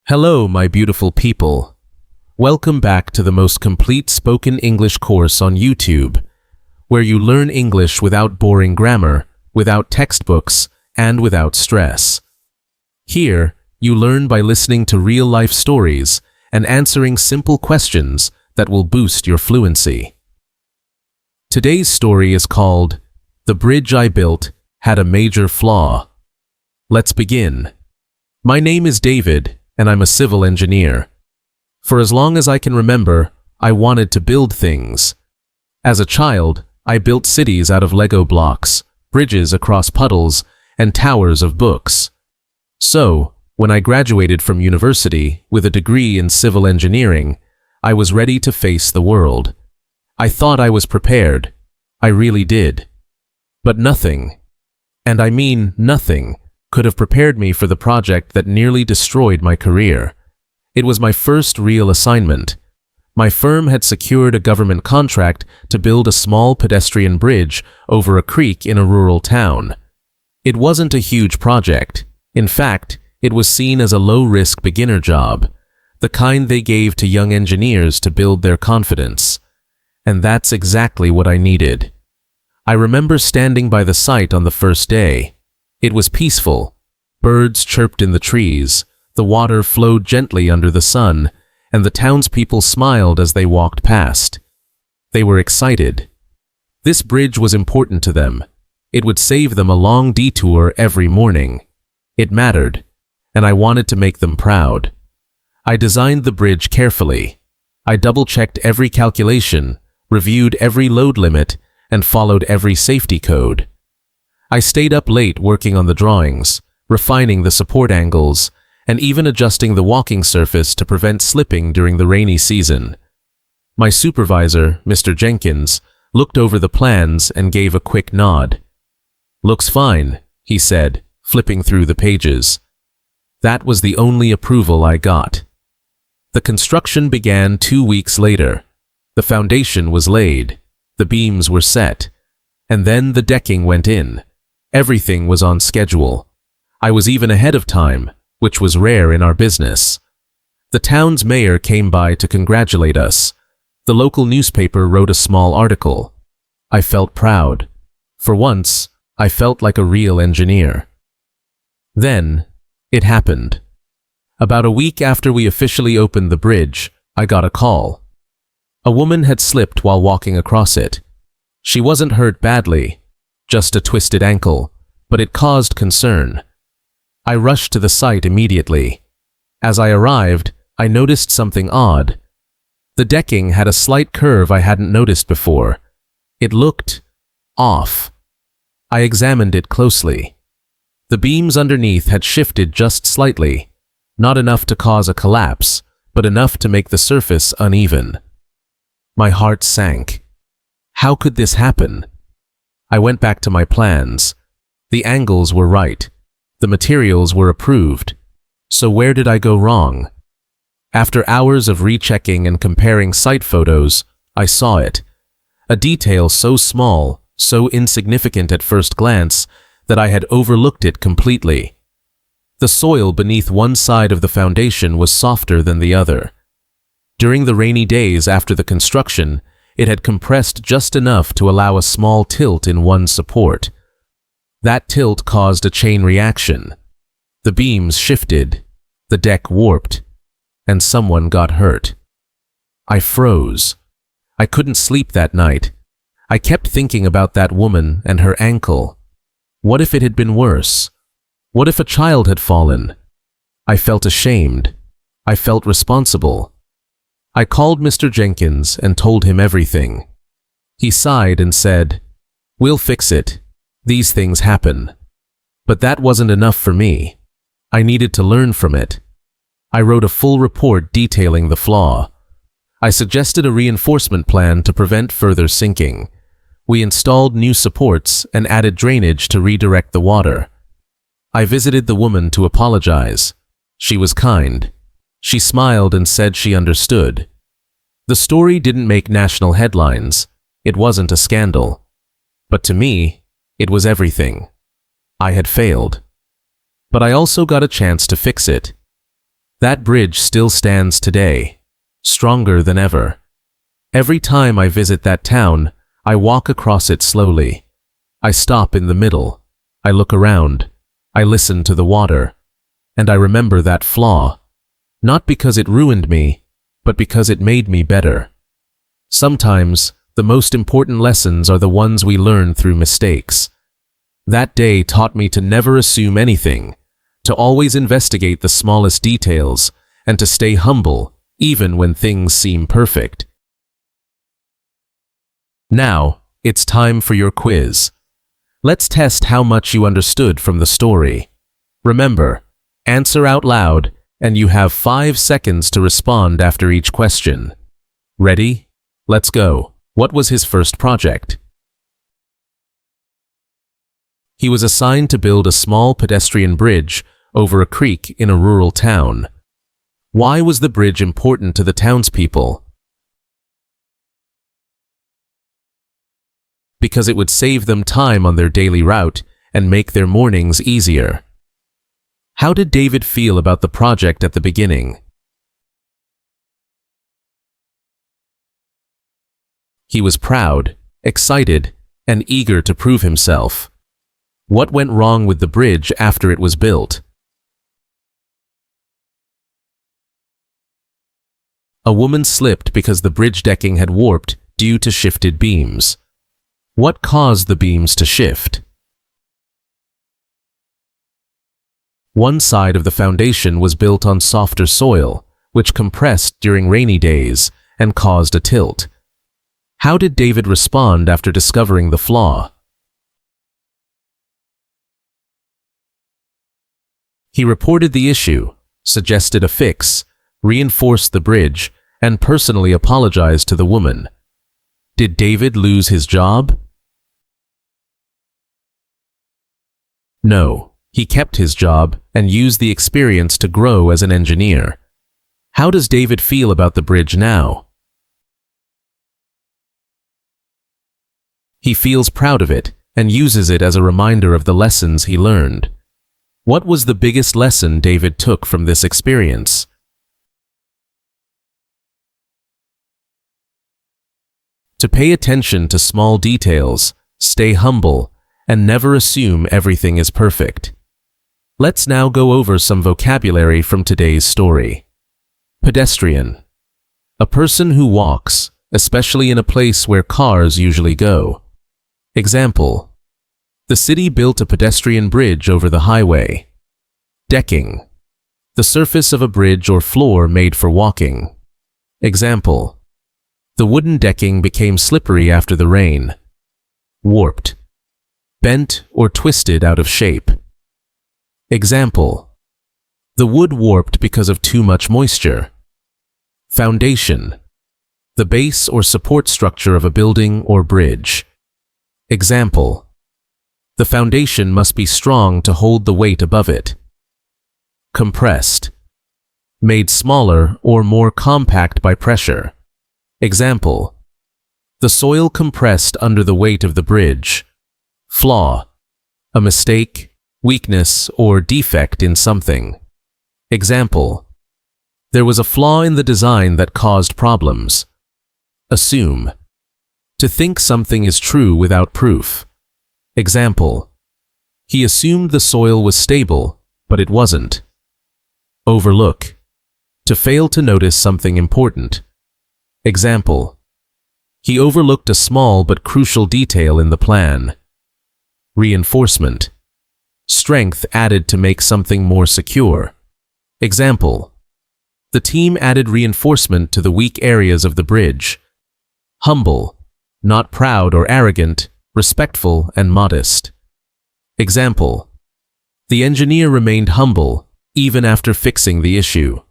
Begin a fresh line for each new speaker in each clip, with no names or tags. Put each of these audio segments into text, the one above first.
Hello, my beautiful people. Welcome back to the most complete spoken English course on YouTube, where you learn English without boring grammar, without textbooks, and without stress. Here, you learn by listening to real-life stories and answering simple questions that will boost your fluency. Today's story is called "The Bridge I Built Had a Major Flaw." Let's begin. My name is David, and I'm a civil engineer. For as long as I can remember, I wanted to build things. As a child, I built cities out of Lego blocks, bridges across puddles, and towers of books. So, when I graduated from university with a degree in civil engineering, I was ready to face the world. I thought I was prepared. I really did. But nothing, and I mean nothing, could have prepared me for the project that nearly destroyed my career. It was my first real assignment. My firm had secured a government contract to build a small pedestrian bridge over a creek in a rural town. It wasn't a huge project. In fact, it was seen as a low-risk beginner job, the kind they gave to young engineers to build their confidence. And that's exactly what I needed. I remember standing by the site on the first day. It was peaceful. Birds chirped in the trees, the water flowed gently under the sun, and the townspeople smiled as they walked past. They were excited. This bridge was important to them. It would save them a long detour every morning. It mattered, and I wanted to make them proud. I designed the bridge carefully. I double-checked every calculation, reviewed every load limit, and followed every safety code. I stayed up late working on the drawings, refining the support angles, and even adjusting the walking surface to prevent slipping during the rainy season. My supervisor, Mr. Jenkins, looked over the plans and gave a quick nod. "Looks fine," he said, flipping through the pages. That was the only approval I got. The construction began 2 weeks later. The foundation was laid, the beams were set, and then the decking went in. Everything was on schedule. I was even ahead of time, which was rare in our business. The town's mayor came by to congratulate us. The local newspaper wrote a small article. I felt proud. For once, I felt like a real engineer. Then, it happened. About a week after we officially opened the bridge, I got a call. A woman had slipped while walking across it. She wasn't hurt badly, just a twisted ankle, but it caused concern. I rushed to the site immediately. As I arrived, I noticed something odd. The decking had a slight curve I hadn't noticed before. It looked off. I examined it closely. The beams underneath had shifted just slightly, not enough to cause a collapse, but enough to make the surface uneven. My heart sank. How could this happen? I went back to my plans. The angles were right. The materials were approved. So where did I go wrong? After hours of rechecking and comparing site photos, I saw it. A detail so small, so insignificant at first glance, that I had overlooked it completely. The soil beneath one side of the foundation was softer than the other. During the rainy days after the construction, it had compressed just enough to allow a small tilt in one support. That tilt caused a chain reaction. The beams shifted, the deck warped, and someone got hurt. I froze. I couldn't sleep that night. I kept thinking about that woman and her ankle. What if it had been worse? What if a child had fallen? I felt ashamed. I felt responsible. I called Mr. Jenkins and told him everything. He sighed and said, "We'll fix it. These things happen." But that wasn't enough for me. I needed to learn from it. I wrote a full report detailing the flaw. I suggested a reinforcement plan to prevent further sinking. We installed new supports and added drainage to redirect the water. I visited the woman to apologize. She was kind. She smiled and said she understood. The story didn't make national headlines. It wasn't a scandal. But to me, it was everything. I had failed. But I also got a chance to fix it. That bridge still stands today, stronger than ever. Every time I visit that town, I walk across it slowly. I stop in the middle. I look around. I listen to the water. And I remember that flaw. Not because it ruined me, but because it made me better. Sometimes, the most important lessons are the ones we learn through mistakes. That day taught me to never assume anything, to always investigate the smallest details, and to stay humble, even when things seem perfect. Now, it's time for your quiz. Let's test how much you understood from the story. Remember, answer out loud, and you have 5 seconds to respond after each question. Ready? Let's go. What was his first project? He was assigned to build a small pedestrian bridge over a creek in a rural town. Why was the bridge important to the townspeople? Because it would save them time on their daily route and make their mornings easier. How did David feel about the project at the beginning? He was proud, excited, and eager to prove himself. What went wrong with the bridge after it was built? A woman slipped because the bridge decking had warped due to shifted beams. What caused the beams to shift? One side of the foundation was built on softer soil, which compressed during rainy days and caused a tilt. How did David respond after discovering the flaw? He reported the issue, suggested a fix, reinforced the bridge, and personally apologized to the woman. Did David lose his job? No, he kept his job and used the experience to grow as an engineer. How does David feel about the bridge now? He feels proud of it and uses it as a reminder of the lessons he learned. What was the biggest lesson David took from this experience? To pay attention to small details, stay humble, and never assume everything is perfect. Let's now go over some vocabulary from today's story. Pedestrian. A person who walks, especially in a place where cars usually go. Example. The city built a pedestrian bridge over the highway. Decking. The surface of a bridge or floor made for walking. Example. The wooden decking became slippery after the rain. Warped. Bent or twisted out of shape. Example. The wood warped because of too much moisture. Foundation. The base or support structure of a building or bridge. Example. The foundation must be strong to hold the weight above it. Compressed. Made smaller or more compact by pressure. Example. The soil compressed under the weight of the bridge. Flaw. A mistake, weakness, or defect in something. Example. There was a flaw in the design that caused problems. Assume. To think something is true without proof. Example. He assumed the soil was stable, but it wasn't. Overlook. To fail to notice something important. Example. He overlooked a small but crucial detail in the plan. Reinforcement. Strength added to make something more secure. Example. The team added reinforcement to the weak areas of the bridge. Humble. Not proud or arrogant, respectful and modest. Example. The engineer remained humble, even after fixing the issue.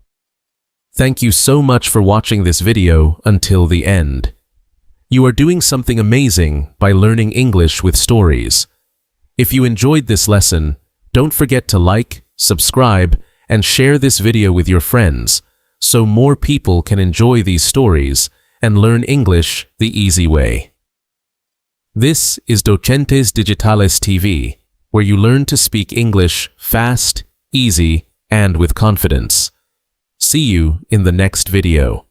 Thank you so much for watching this video until the end. You are doing something amazing by learning English with stories. If you enjoyed this lesson, don't forget to like, subscribe, and share this video with your friends, so more people can enjoy these stories and learn English the easy way. This is Docentes DigitalesTV, where you learn to speak English fast, easy, and with confidence. See you in the next video.